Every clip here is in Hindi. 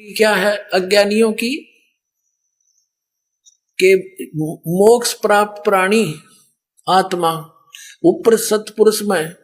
क्या है अज्ञानियों की के मोक्ष प्राप्त प्राणी आत्मा ऊपर सतपुरुष में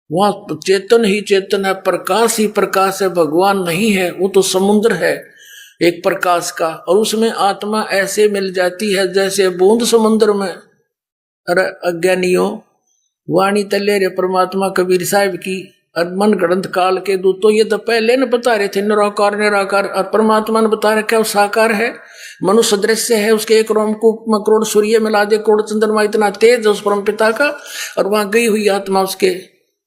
वहां चेतन ही चेतन है, प्रकाश ही प्रकाश है, भगवान नहीं है, वो तो समुद्र है एक प्रकाश का। और उसमें आत्मा ऐसे मिल जाती है जैसे बूंद समुद्र में। अरे अज्ञानियों, वाणी तले रे परमात्मा कबीर साहिब की और मन गणत काल के दूत तो ये तो पहले न बता रहे थे निराकार निराकार, और परमात्मा ने बता रखा है वो साकार है, मनुष्य दृश्य है, उसके एक रोमकूप में करोड़ सूर्य मिला दे, करोड़ चंद्रमा, इतना तेज है उस परम पिता का। और वहां गई हुई आत्मा उसके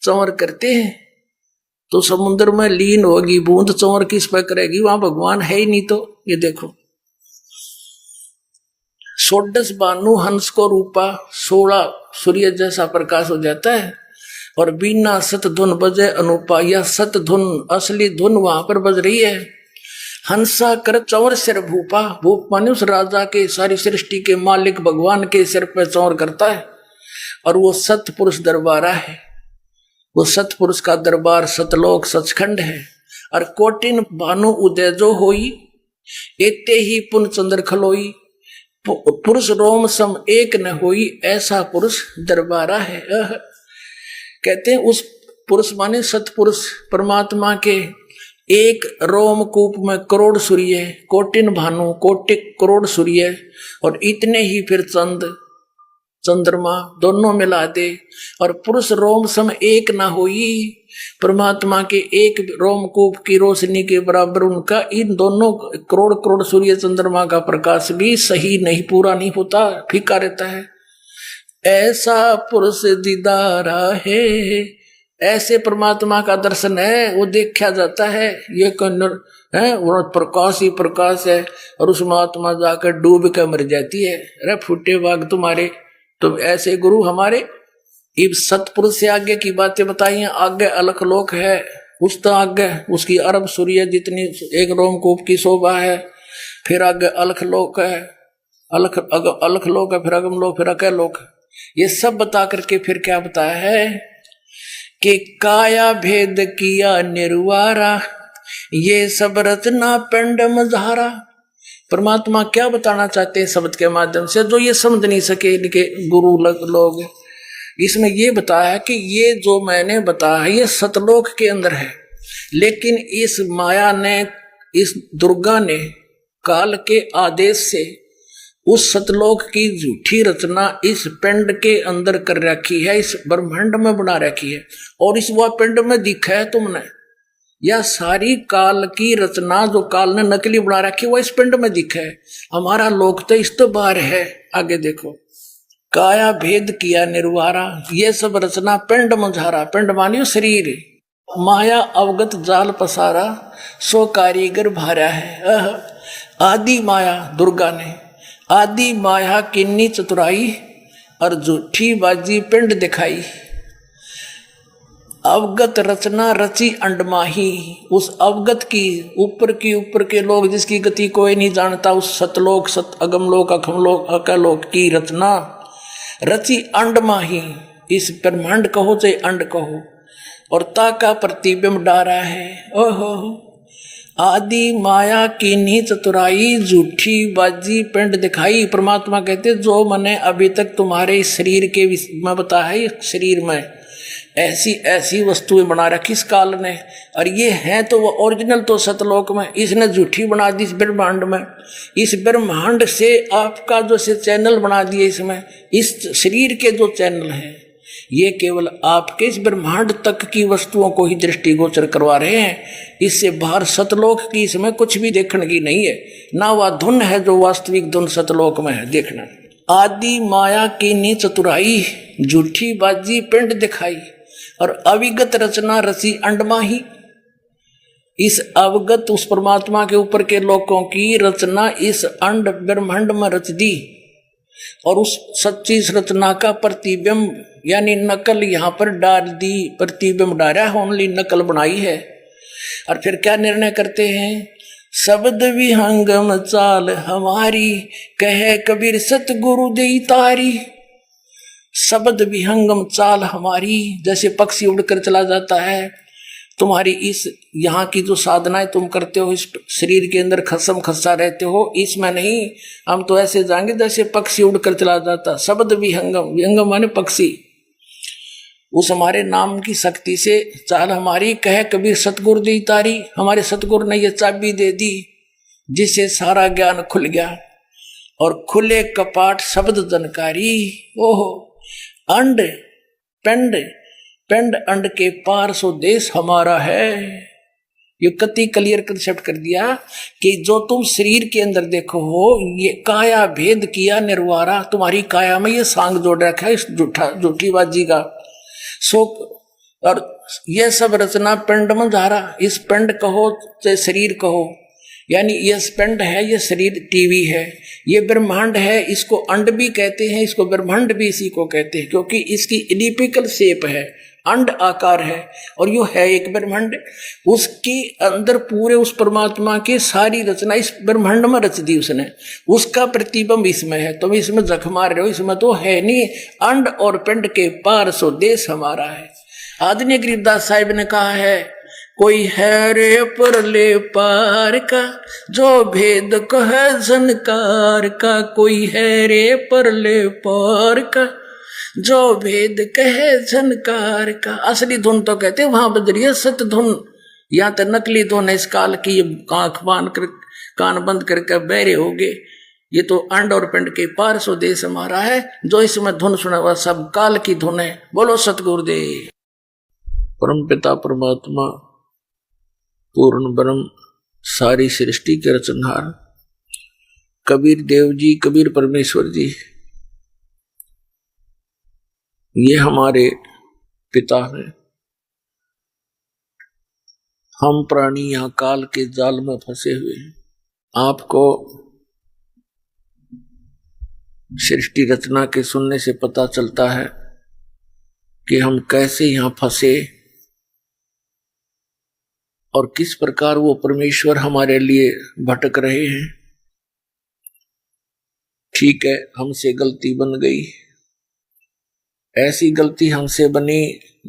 चंवर करते हैं तो समुद्र में लीन होगी, बूंद चंवर किस पर करेगी, वहां भगवान है ही नहीं। तो ये देखो 16 बानु हंस को रूपा, 16 सूर्य जैसा प्रकाश हो जाता है। और बिना सत धुन बजे अनुपा, या सत धुन असली धुन वहां पर बज रही है। हंसा कर चौर सिर भूपा, भूप माने उस राजा के सारी सृष्टि के मालिक भगवान के सिर पर चौर करता है। और वो सतपुरुष दरबारा है, वो सतपुरुष का दरबार सतलोक सचखंड है। और कोटिन भानु उदय जो होई, एते ही पुन चंद्र खलोई, पुरुष रोम सम एक न होई, ऐसा पुरुष दरबारा है। कहते हैं उस पुरुष माने सतपुरुष परमात्मा के एक रोमकूप में करोड़ सूर्य, कोटिन भानु कोटिक करोड़ सूर्य, और इतने ही फिर चंद्रमा दोनों मिला दे। और पुरुष रोम सम एक ना होई, परमात्मा के एक रोमकूप की रोशनी के बराबर उनका इन दोनों करोड़ करोड़ सूर्य चंद्रमा का प्रकाश भी सही नहीं, पूरा नहीं होता, फीका रहता है। ऐसा पुरुष दीदारा है, ऐसे परमात्मा का दर्शन है, वो देखा जाता है। ये कन्नर है वो प्रकाश ही प्रकाश है, और उसमें आत्मा जाकर डूब कर मर जाती है। अरे फूटे बाग तुम्हारे, तुम ऐसे गुरु हमारे। इब सतपुरुष से आगे की बातें बताई हैं। आगे अलख लोक है, उस तो आगे उसकी अरब सूर्य जितनी एक रोमकूप की शोभा है। फिर आगे अलख लोक है, अलख लोक है, फिर अगम लोक, फिर अकय लोक। ये सब बता करके फिर क्या बताया है कि काया भेद किया निर्वारा, ये सब रचना पिंड मझारा। परमात्मा क्या बताना चाहते हैं शब्द के माध्यम से, जो ये समझ नहीं सके इनके गुरु लोग। इसमें ये बताया कि ये जो मैंने बताया है ये सतलोक के अंदर है, लेकिन इस माया ने, इस दुर्गा ने काल के आदेश से उस सतलोक की झूठी रचना इस पिंड के अंदर कर रखी है, इस ब्रह्मांड में बना रखी है। और इस वह पिंड में दिखा है तुमने, यह सारी काल की रचना जो काल ने नकली बना रखी वो इस पिंड में दिखा है। हमारा लोक तो इस तो बाहर है। आगे देखो, काया भेद किया निर्वारा, ये सब रचना पिंड मुझारा, पिंड मानियो शरीर, माया अवगत जाल पसारा, सो कारीगर भारा है। आदि माया दुर्गा ने आदि माया किन्नी चतुराई, और झूठी बाजी पिंड दिखाई। अवगत रचना रची अंडमाही, उस अवगत की ऊपर के लोग जिसकी गति कोई नहीं जानता, उस सतलोक सत अगमलोक अखमलोक अकलोक की रचना रची अंडमाही। इस ब्रह्मांड कहो चाहे अंड कहो, और ताका प्रतिबिंब डारा है। ओहो आदि माया की नी चतुराई, झूठी बाजी पिंड दिखाई। परमात्मा कहते जो मैंने अभी तक तुम्हारे शरीर के में बताया है, शरीर में ऐसी ऐसी वस्तुएं बना रखी इस काल ने, और ये है तो वो ओरिजिनल तो सतलोक में, इसने झूठी बना दी इस ब्रह्मांड में। इस ब्रह्मांड से आपका जो से चैनल बना दिए, इसमें इस शरीर के जो चैनल हैं ये केवल आपके इस ब्रह्मांड तक की वस्तुओं को ही दृष्टिगोचर करवा रहे हैं। इससे बाहर सतलोक की इसमें कुछ भी देखने की नहीं है, ना वह धुन है जो वास्तविक धुन सतलोक में है देखना। आदि माया की नी चतुराई, झूठी बाजी पिंड दिखाई, और अविगत रचना रची अंडमाही। इस अवगत उस परमात्मा के ऊपर के लोकों की रचना इस अंड ब्रह्मांड में रच दी, और उस सच्ची रचना का प्रतिबिंब यानी नकल यहाँ पर डाल दी, प्रतिबिंब डाला है, ओनली नकल बनाई है। और फिर क्या निर्णय करते हैं, शब्द विहंगम चाल हमारी, कहे कबीर सतगुरु देई तारी। शब्द विहंगम चाल हमारी, जैसे पक्षी उड़कर चला जाता है तुम्हारी इस यहाँ की जो साधनाएं तुम करते हो, इस शरीर के अंदर खसम खस्सा रहते हो, इसमें नहीं। हम तो ऐसे जाएंगे जैसे पक्षी उड़कर चला जाता। शब्द विहंगम, विहंगम माने पक्षी। उस हमारे नाम की शक्ति से चाल हमारी, कहे कबीर सतगुरु दी तारी। हमारे सतगुरु ने ये चाबी दे दी जिससे सारा ज्ञान खुल गया। और खुले कपाट शब्द जनकारी। ओहो, अंड पिंड, पिंड अंड के पार सो देश हमारा है। ये कति क्लियर कंसेप्ट कर दिया कि जो तुम शरीर के अंदर देखो हो, ये काया भेद किया निर्वारा। तुम्हारी काया में ये सांग जोड़ रखा है इस झूठीबाजी का। सो और ये सब रचना पिंड में धारा। इस पिंड कहो चाहे शरीर कहो, यानी ये पिंड है, ये शरीर टीवी है, ये ब्रह्मांड है। इसको अंड भी कहते हैं, इसको ब्रह्मांड भी इसी को कहते हैं, क्योंकि इसकी इलिप्टिकल शेप है, अंड आकार है। और यो है एक ब्रह्मांड। उसके अंदर पूरे उस परमात्मा की सारी रचना इस ब्रह्मांड में रच दी उसने। उसका प्रतिबिंब इसमें है। तुम इसमें जख मार रहे हो, इसमें तो है नहीं। अंड और पिंड के पार सो देश हमारा है। आदरणीय गरीबदास साहिब ने कहा है, कोई है रे परले पार का जो भेद कहे झनकार का। कोई है रे परले पार का जो भेद कहे झनकार का। असली धुन तो कहते वहां बज रही है सत धुन। या तो नकली धुन है इस काल की, आंख बांध कर कान बंद करके बहरे हो गए। ये तो अंड और पिंड के पार सो देश हमारा है। जो इसमें धुन सुना हुआ सब काल की धुन है। बोलो सतगुरुदेव। परम पिता परमात्मा पूर्ण ब्रह्म सारी सृष्टि के रचनहार कबीर देव जी, कबीर परमेश्वर जी, ये हमारे पिता हैं। हम प्राणी यहाँ काल के जाल में फंसे हुए हैं। आपको सृष्टि रचना के सुनने से पता चलता है कि हम कैसे यहाँ फंसे और किस प्रकार वो परमेश्वर हमारे लिए भटक रहे हैं। ठीक है, हमसे गलती बन गई। ऐसी गलती हमसे बनी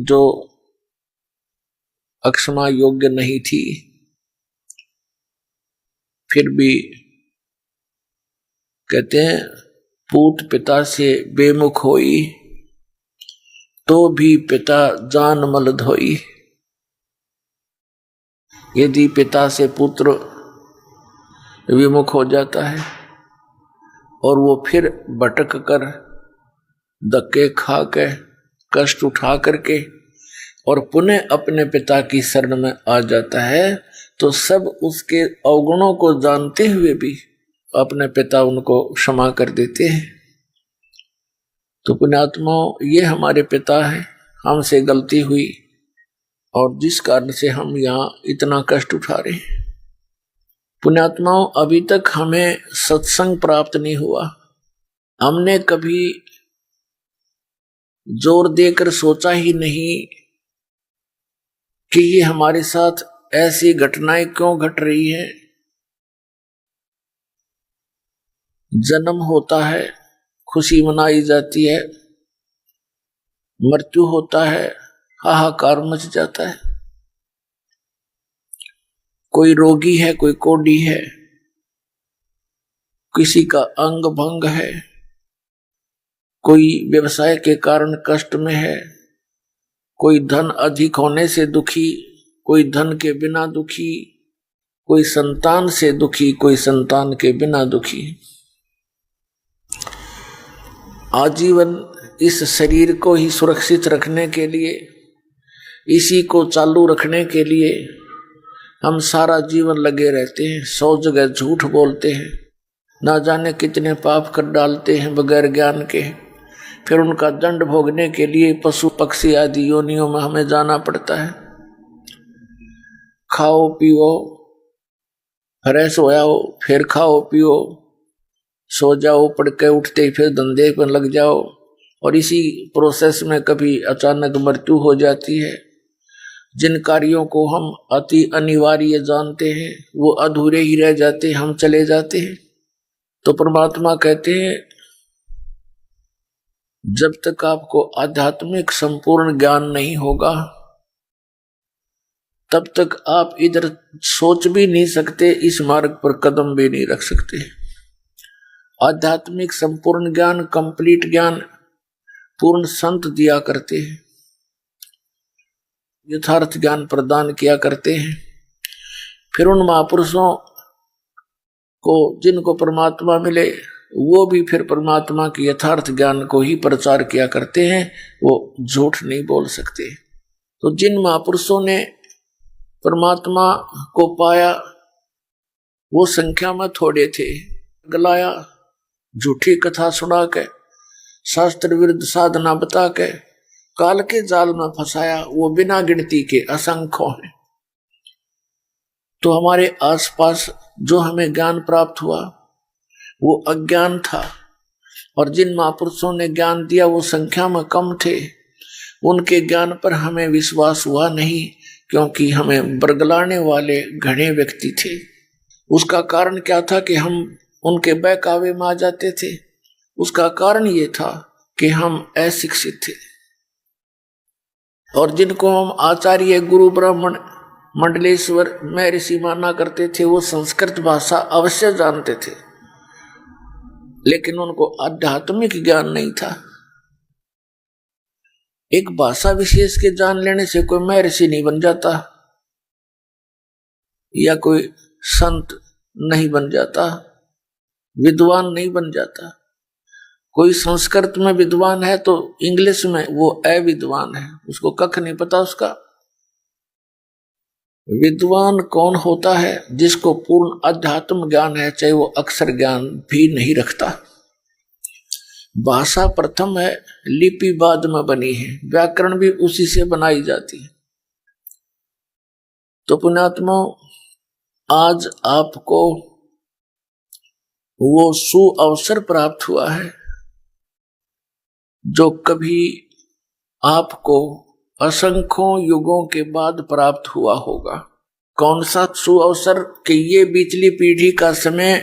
जो अक्षमा योग्य नहीं थी, फिर भी कहते हैं पूत पिता से बेमुख होई तो भी पिता जान मल धोई। यदि पिता से पुत्र विमुख हो जाता है और वो फिर भटक कर धक्के खा के कष्ट उठा करके और पुनः अपने पिता की शरण में आ जाता है, तो सब उसके अवगुणों को जानते हुए भी अपने पिता उनको क्षमा कर देते हैं। तो पुण्यात्माओं, ये हमारे पिता है, हमसे गलती हुई और जिस कारण से हम यहाँ इतना कष्ट उठा रहे हैं। पुण्यात्माओं, अभी तक हमें सत्संग प्राप्त नहीं हुआ। हमने कभी जोर देकर सोचा ही नहीं कि ये हमारे साथ ऐसी घटनाएं क्यों घट रही है। जन्म होता है, खुशी मनाई जाती है, मृत्यु होता है, हाहाकार मच जाता है। कोई रोगी है, कोई कोढ़ी है, किसी का अंग भंग है, कोई व्यवसाय के कारण कष्ट में है, कोई धन अधिक होने से दुखी, कोई धन के बिना दुखी, कोई संतान से दुखी, कोई संतान के बिना दुखी। आजीवन इस शरीर को ही सुरक्षित रखने के लिए, इसी को चालू रखने के लिए हम सारा जीवन लगे रहते हैं। 100 जगह झूठ बोलते हैं, ना जाने कितने पाप कर डालते हैं बगैर ज्ञान के। फिर उनका दंड भोगने के लिए पशु पक्षी आदि योनियों में हमें जाना पड़ता है। खाओ पियो, फ्रेश हो जाओ, फिर खाओ पियो, सो जाओ, पढ़ के उठते फिर धंधे पर लग जाओ, और इसी प्रोसेस में कभी अचानक मृत्यु हो जाती है। जिन कार्यों को हम अति अनिवार्य जानते हैं वो अधूरे ही रह जाते, हम चले जाते हैं। तो परमात्मा कहते हैं जब तक आपको आध्यात्मिक संपूर्ण ज्ञान नहीं होगा, तब तक आप इधर सोच भी नहीं सकते, इस मार्ग पर कदम भी नहीं रख सकते। आध्यात्मिक संपूर्ण ज्ञान, कंप्लीट ज्ञान पूर्ण संत दिया करते हैं, यथार्थ ज्ञान प्रदान किया करते हैं। फिर उन महापुरुषों को जिनको परमात्मा मिले, वो भी फिर परमात्मा के यथार्थ ज्ञान को ही प्रचार किया करते हैं, वो झूठ नहीं बोल सकते। तो जिन महापुरुषों ने परमात्मा को पाया वो संख्या में थोड़े थे, गलाया, झूठी कथा सुना के, शास्त्र विरुद्ध साधना बता के काल के जाल में फंसाया, वो बिना गिनती के असंख्यों हैं। तो हमारे आसपास जो हमें ज्ञान प्राप्त हुआ वो अज्ञान था, और जिन महापुरुषों ने ज्ञान दिया वो संख्या में कम थे। उनके ज्ञान पर हमें विश्वास हुआ नहीं, क्योंकि हमें बरगलाने वाले घने व्यक्ति थे। उसका कारण क्या था कि हम उनके बहकावे में आ जाते थे। उसका कारण ये था कि हम अशिक्षित थे, और जिनको हम आचार्य, गुरु, ब्राह्मण, मंडलेश्वर, महर्षि माना करते थे, वो संस्कृत भाषा अवश्य जानते थे, लेकिन उनको आध्यात्मिक ज्ञान नहीं था। एक भाषा विशेष के जान लेने से कोई महर्षि नहीं बन जाता या कोई संत नहीं बन जाता, विद्वान नहीं बन जाता। कोई संस्कृत में विद्वान है तो इंग्लिश में वो अविद्वान है, उसको कख नहीं पता उसका। विद्वान कौन होता है? जिसको पूर्ण अध्यात्म ज्ञान है, चाहे वो अक्षर ज्ञान भी नहीं रखता। भाषा प्रथम है, लिपि बाद में बनी है, व्याकरण भी उसी से बनाई जाती है। तो पुण्यात्मा, आज आपको वो सुअवसर प्राप्त हुआ है जो कभी आपको असंख्यों युगों के बाद प्राप्त हुआ होगा। कौन सा सुअवसर? कि ये बिचली पीढ़ी का समय,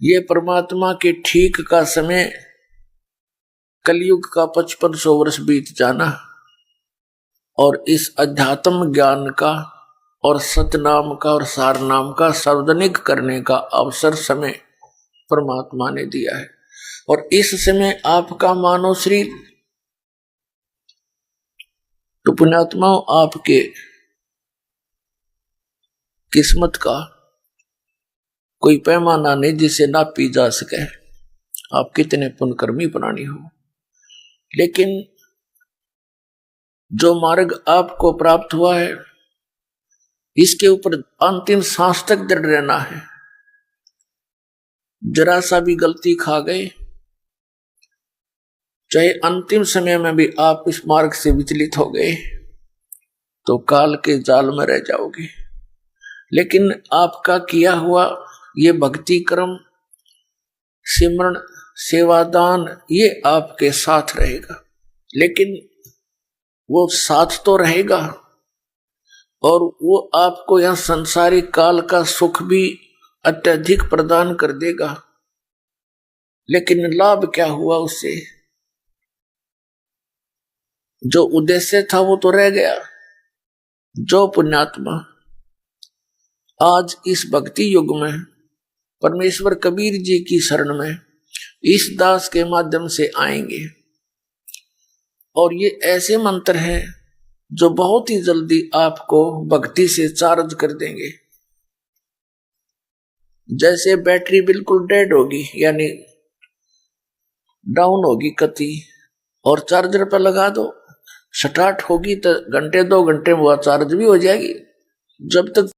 ये परमात्मा के ठीक का समय, कलयुग का 5500 वर्ष बीत जाना, और इस अध्यात्म ज्ञान का और सतनाम का और सारनाम का सार्वजनिक करने का अवसर समय परमात्मा ने दिया है। और इस समय आपका मानव शरीर, तो पुण्यात्माओं, आपके किस्मत का कोई पैमाना नहीं जिसे नापी जा सके, आप कितने पुण्यकर्मी प्राणी हो। लेकिन जो मार्ग आपको प्राप्त हुआ है, इसके ऊपर अंतिम सांस तक दृढ़ रहना है। जरा सा भी गलती खा गए, चाहे अंतिम समय में भी आप इस मार्ग से विचलित हो गए, तो काल के जाल में रह जाओगे। लेकिन आपका किया हुआ ये भक्ति कर्म, सिमरण, सेवादान, ये आपके साथ रहेगा। लेकिन वो साथ तो रहेगा, और वो आपको यह संसारिक काल का सुख भी अत्यधिक प्रदान कर देगा। लेकिन लाभ क्या हुआ उससे? जो उद्देश्य था वो तो रह गया। जो पुण्यात्मा आज इस भक्ति युग में परमेश्वर कबीर जी की शरण में इस दास के माध्यम से आएंगे, और ये ऐसे मंत्र हैं जो बहुत ही जल्दी आपको भक्ति से चार्ज कर देंगे। जैसे बैटरी बिल्कुल डेड होगी, यानी डाउन होगी कति, और चार्जर पर लगा दो, स्टार्ट होगी तो घंटे 2 घंटे में वह चार्ज भी हो जाएगी। जब तक